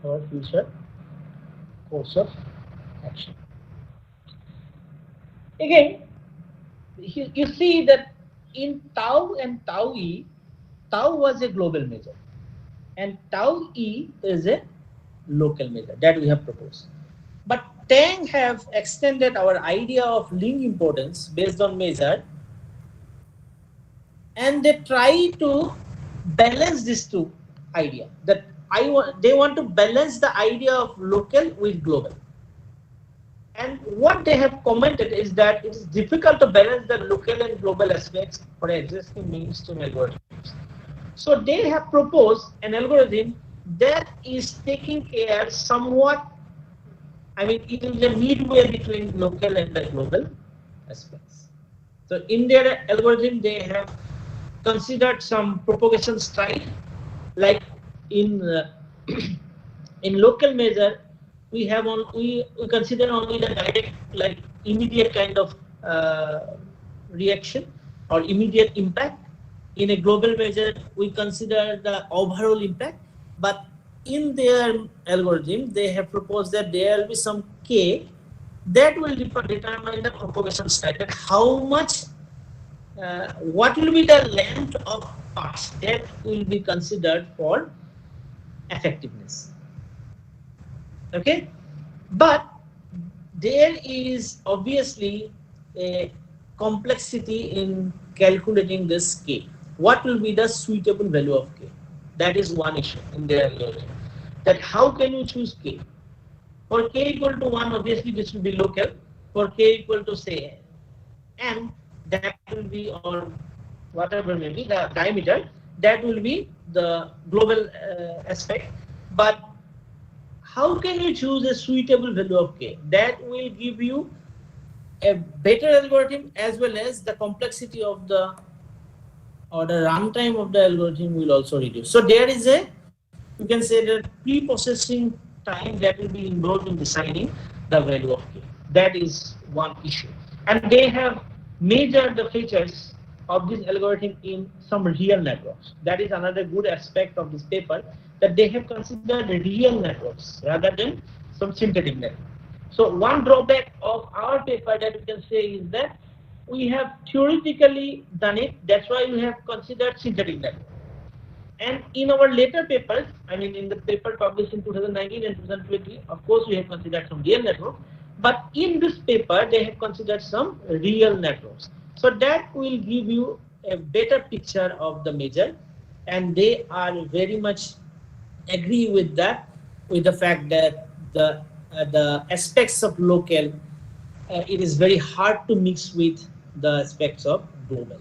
our future course of action. Again, you see that in tau and tau e, tau was a global measure and tau e is a local measure that we have proposed. But Tang have extended our idea of link importance based on measure, and they try to balance these two idea. That they want to balance the idea of local with global. And what they have commented is that it is difficult to balance the local and global aspects for existing mainstream algorithms. So they have proposed an algorithm that is taking care somewhat, I mean, it is a midway between local and the global aspects. So in their algorithm, they have considered some propagation style, like in in local measure, we consider only the direct, like immediate kind of reaction or immediate impact. In a global measure, we consider the overall impact. But in their algorithm, they have proposed that there will be some k that will determine the propagation style. That how much, what will be the length of paths that will be considered for effectiveness. Okay, but there is obviously a complexity in calculating this k. What will be the suitable value of k? That is one issue in their algorithm. That how can you choose k? For k equal to 1, obviously this will be local. For k equal to say n, that will be, or whatever may be the diameter, that will be the global aspect. But how can you choose a suitable value of k? That will give you a better algorithm, as well as the complexity of the, or the runtime of the algorithm will also reduce. So there is a, you can say, the pre-processing time that will be involved in deciding the value of k. That is one issue. And they have measured the features of this algorithm in some real networks. That is another good aspect of this paper, that they have considered real networks rather than some synthetic network. So one drawback of our paper that we can say is that we have theoretically done it. That's why we have considered synthetic network. And in our later papers, I mean in the paper published in 2019 and 2020, of course we have considered some real network. But in this paper, they have considered some real networks. So that will give you a better picture of the measure, and they are very much agree with that, with the fact that the aspects of local, it is very hard to mix with the aspects of global.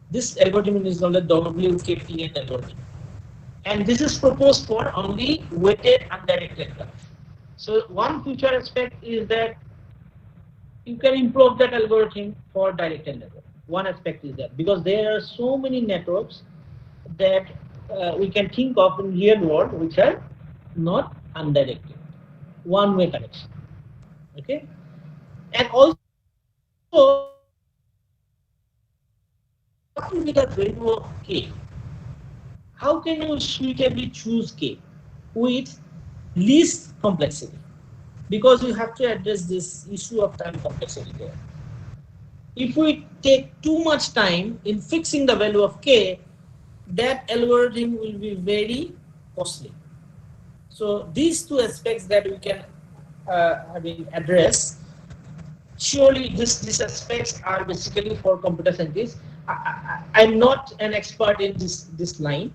This algorithm is called the WKPN algorithm, and this is proposed for only weighted undirected graph. So one future aspect is that you can improve that algorithm for directed network. One aspect is that, because there are so many networks that we can think of in real world which are not undirected, one-way connection. Okay, and also what will be the value of k? How can you suitably choose k with least complexity? Because you have to address this issue of time complexity there. If we take too much time in fixing the value of k, that algorithm will be very costly. So these two aspects that we can address. Surely these aspects are basically for computer scientists. I'm not an expert in this line.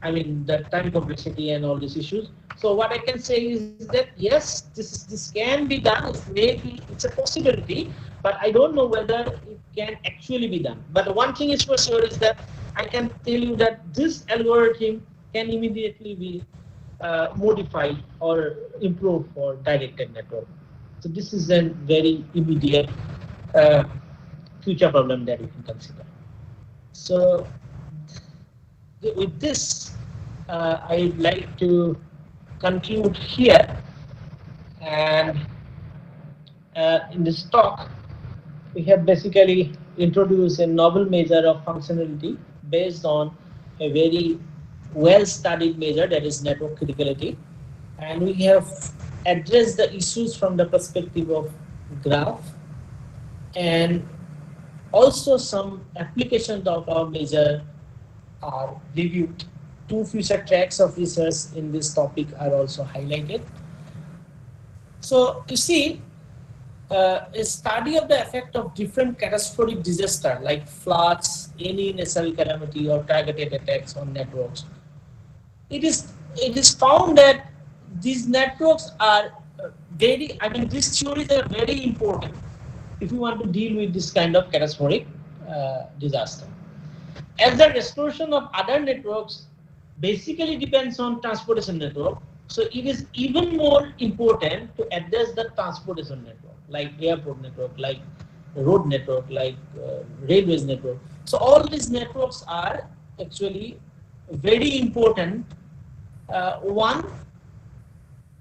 I mean the time complexity and all these issues. So what I can say is that yes, this can be done. Maybe it's a possibility, but I don't know whether it can actually be done. But one thing is for sure is that I can tell you that this algorithm can immediately be modified or improved for directed network. So this is a very immediate future problem that we can consider. So with this, I would like to conclude here. And in this talk, we have basically introduced a novel measure of functionality based on a very well-studied measure, that is network criticality, and we have addressed the issues from the perspective of graph, and also some applications of our measure are reviewed. Two future tracks of research in this topic are also highlighted. So you see, a study of the effect of different catastrophic disaster like floods, any natural calamity, or targeted attacks on networks. It is found that these networks are very. I mean, these theories are very important if you want to deal with this kind of catastrophic disaster. As the restoration of other networks basically depends on transportation network, so it is even more important to address the transportation network, like airport network, like road network, like railways network. So all these networks are actually very important. One,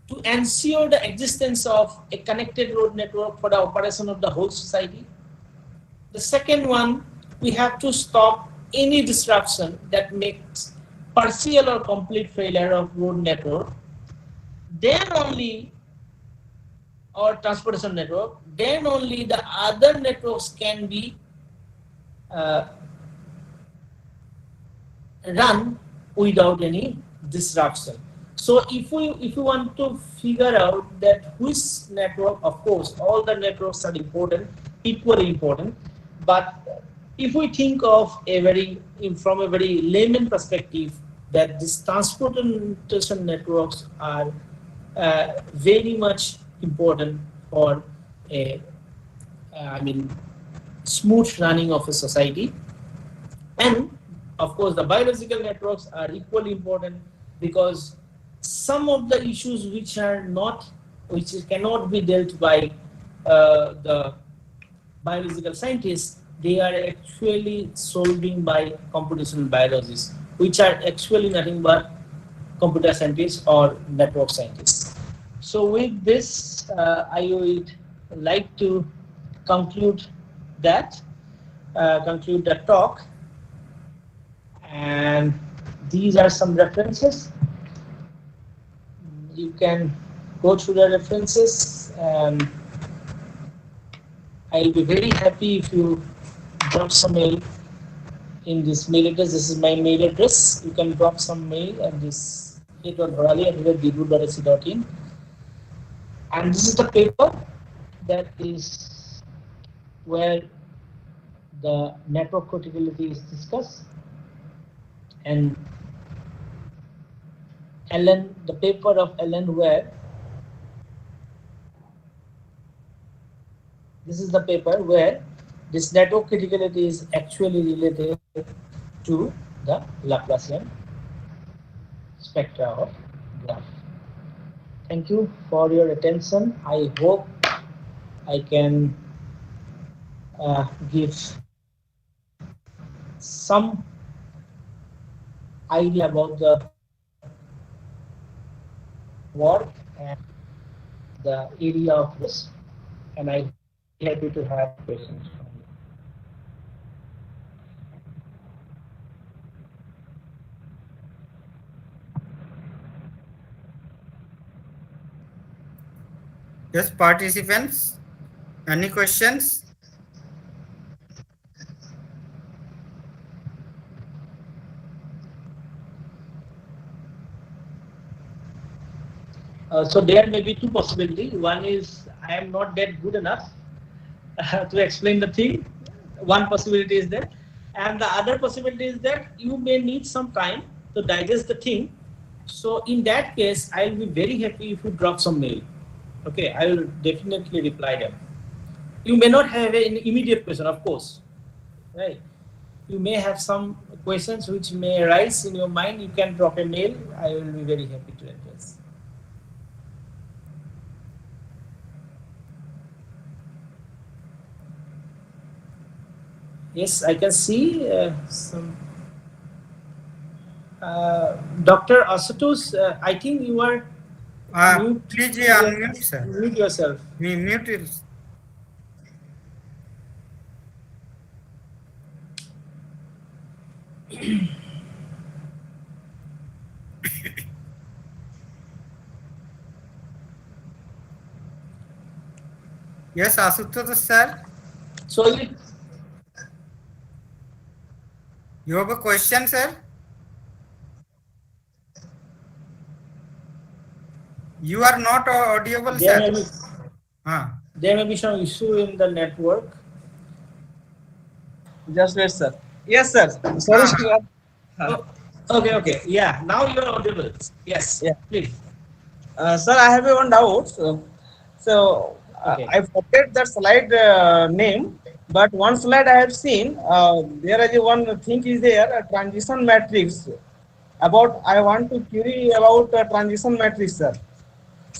to ensure the existence of a connected road network for the operation of the whole society. The second one, we have to stop any disruption that makes partial or complete failure of road network. Then only, or transportation network, then only the other networks can be uh, run without any disruption. So if we want to figure out that which network, of course, all the networks are important, equally important, but if we think of a very from a very layman perspective, that these transportation networks are very much important for a, I mean, smooth running of a society. And of course, the biological networks are equally important because some of the issues which cannot be dealt by the biological scientists, they are actually solving by computational biologists, which are actually nothing but computer scientists or network scientists. So with this, I would like to conclude that, conclude the talk, and these are some references. You can go through the references, and I'll be very happy if you drop some mail in this mail address. This is my mail address. You can drop some mail at this a.bharali@diru.ac.in. And this is the paper that is where the network criticality is discussed. And Ellen, the paper of Ellen Ware, this is the paper where this network criticality is actually related to the Laplacian spectra of graph. Thank you for your attention. I hope I can give some idea about the work and the area of this, and I'll be happy to have questions from you. Yes, participants, any questions? So there may be two possibilities. One is I am not that good enough to explain the thing. One possibility is that, and the other possibility is that you may need some time to digest the thing. So in that case, I'll be very happy if you drop some mail. Okay, I will definitely reply them. You may not have an immediate question, of course, right? You may have some questions which may arise in your mind. You can drop a mail. I will be very happy to address. Yes, I can see some. Dr. Asutosh, I think you are mute. Please unmute, sir. Mute yourself. Mute it. Yes, Asutosh sir. So You have a question, sir? You are not audible, there sir. may be Ah. there may be some issue in the network. Just wait, sir. Yes, sir. Sorry, Ah. sir. Oh, okay, okay. Yeah, now you are audible. Yes, Yeah. please. Sir, I have one doubt. So, Okay. I forget that slide name, but one slide I have seen. There is one thing is there, a transition matrix. About I want to query about transition matrix, sir.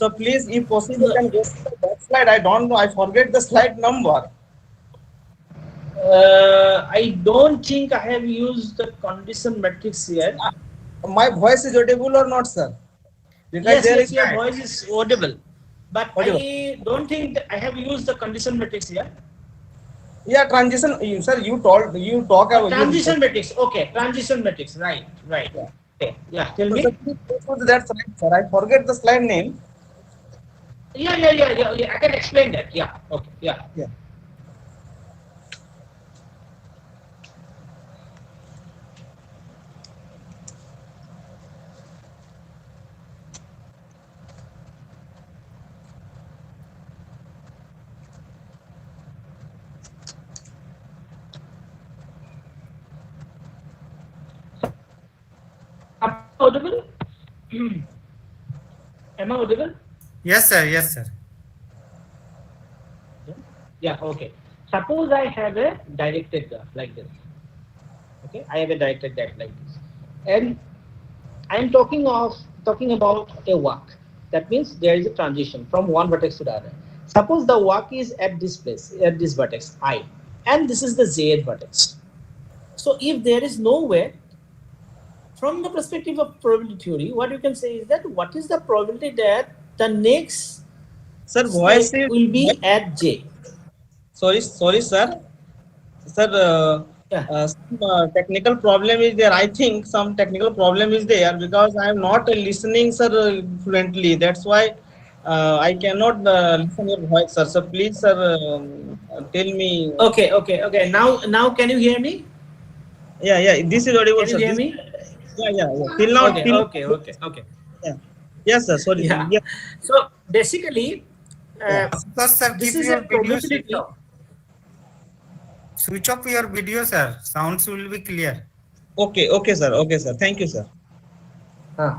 So please, if possible, No, can go to that slide. I don't know. I forget the slide number. I don't think I have used the condition matrix yet. My voice is audible or not, sir? Because Yes, there is yes, your Right. voice is audible, but audible. I don't think that I have used the condition matrix yet. Yeah, transition. Sir, you told you talk about you. Transition matrix. Okay, transition matrix. Right, right. Yeah. Okay, yeah. Tell So, sir, me. please go to that slide, sir. I forget the slide name. Yeah. I can explain that. Yeah. Okay. Yeah. Yeah. Audible? Am I audible? Yes, sir. Yes, sir. Yeah. Okay. Suppose I have a directed graph like this. Okay, I have a directed graph like this, and I am talking about a walk. That means there is a transition from one vertex to the other. Suppose the walk is at this place, at this vertex I, and this is the z vertex. So if there is no way, from the perspective of probability theory, what you can say is that what is the probability that the next Sir, voice step is. will be at j? Sorry, sir. Sir, Yeah. some technical problem is there. I think some technical problem is there because I am not listening, sir, fluently. That's why I cannot listen your voice, sir. So please, sir, tell me. Okay. Now can you hear me? Yeah. This is audible, Can you sir. hear This. me? Yeah. Till now, Okay, till. okay, okay, okay. Yeah. Yes, sir. Sorry. Yeah. Yeah. So basically, Yeah. Asutosh sir, this keep is a your video switch probability. off. Switch off your video, sir. Sounds will be clear. Okay, sir. Okay, sir. Thank you, sir. Huh.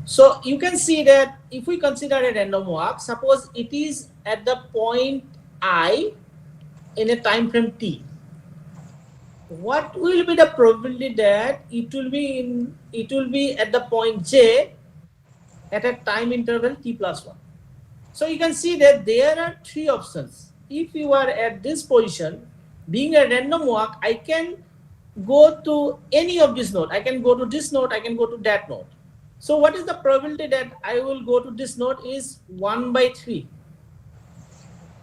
So you can see that if we consider a random walk, suppose it is at the point I in a time frame t. What will be the probability that it will be at the point j at a time interval t plus 1? So you can see that there are three options. If you are at this position, being a random walk, I can go to any of this node. I can go to this node, I can go to that node. So what is the probability that I will go to this node is 1 by 3,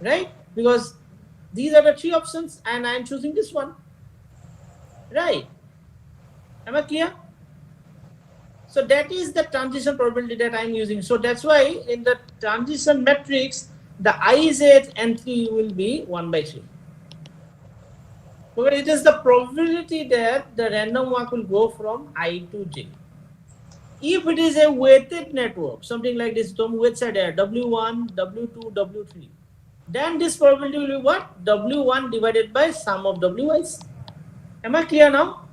right? Because these are the three options and I am choosing this one, right? Am I clear? So that is the transition probability that I'm using. So that's why in the transition matrix, the Iz entry will be 1 by 3. So it is the probability that the random walk will go from I to j. If it is a weighted network, something like this, some weights are there, W1, W2, W3, then this probability will be what? W1 divided by sum of Wi's. Am I clear now?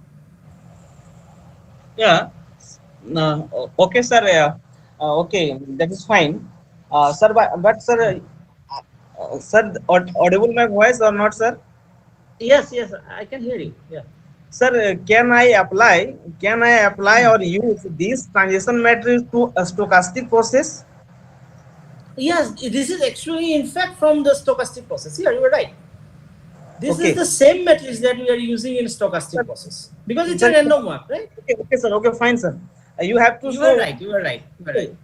Yeah. No, okay, sir. Okay, that is fine. Sir, but sir, sir, audible my voice or not, sir? Yes, I can hear you. Yeah. Sir, can I apply or use this transition matrix to a stochastic process? Yes, this is actually, in fact, from the stochastic process. Yeah, you are right. This is Okay. the same matrix that we are using in stochastic Sir, process because it's a sir, random walk, right? okay, sir. Okay, fine, sir. You have to You are show. right. You are right. You are right.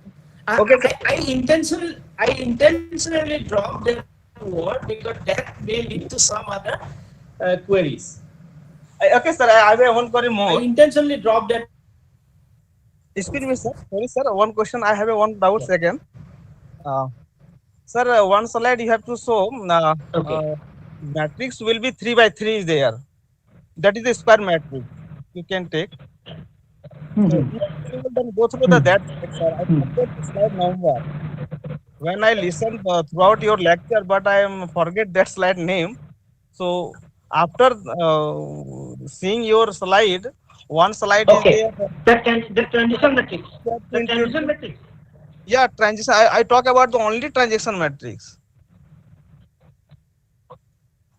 Okay, I, okay, I, sir. I intentionally dropped that word because that may lead to some other queries. Okay, sir. I have one query I more. intentionally dropped that word. Excuse me, sir. Sorry, sir. One question. I have one doubt Yeah. again. Uh, Sir, one slide you have to show Okay. matrix will be 3 by 3 is there. That is a square matrix. You can take. So if possible, then go through the that slide, sir. I forget the slide number. When I listened throughout your lecture, but I am forget that slide name. So after seeing your slide, one slide is Okay. there. The transition matrix. You have to The transition introduce. matrix. Yeah, transition. I talk about the only transaction matrix.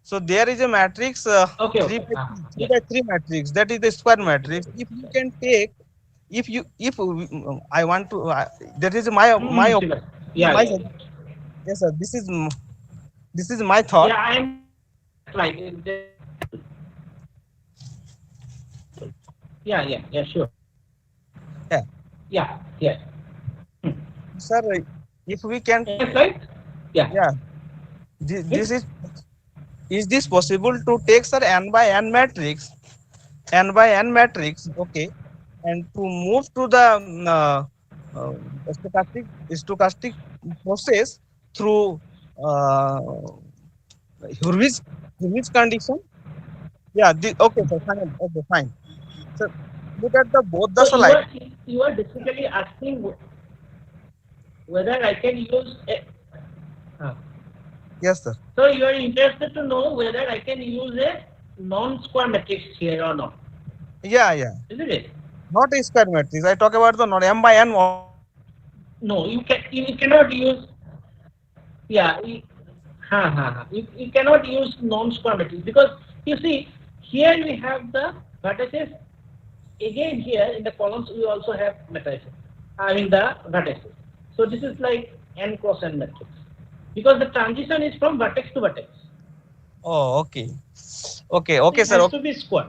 So there is a matrix Okay. 3 Okay. by 3, 3 Yeah. by 3 matrix. That is the square matrix. If you can take, if I want to, that is my Shiva. Yeah. my Yeah. yes sir. This is my thought. Yeah. I'm right. Yeah. Yeah. Yeah. Sure. Yeah, Yeah. Yeah. sir. If we can, Yes. Right. Yeah. yeah, this is this possible to take sir n by n matrix, n by n matrix, okay, and to move to the uh, stochastic process through uh, Hurwitz condition. Yeah, okay, sir, fine. Okay, fine. So look at the both the So slide. you are basically asking whether I can use a. uh, Yes, sir. So you are interested to know whether I can use a non-square matrix here or not, Yeah, yeah. isn't it? Not a square matrix. I talk about the not m by n. No, you cannot use. Yeah. You cannot use non-square matrix because you see here we have the vertices. Again here in the columns we also have matrices. I mean the vertices. So this is like n cross n matrix because the transition is from vertex to vertex. Oh, okay. Okay, It sir. has Okay, to be square.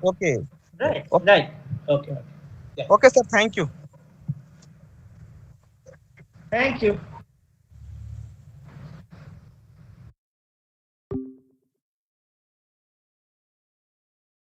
okay, Right. okay, Right. Okay. Yeah. okay, sir. Thank you. Thank you.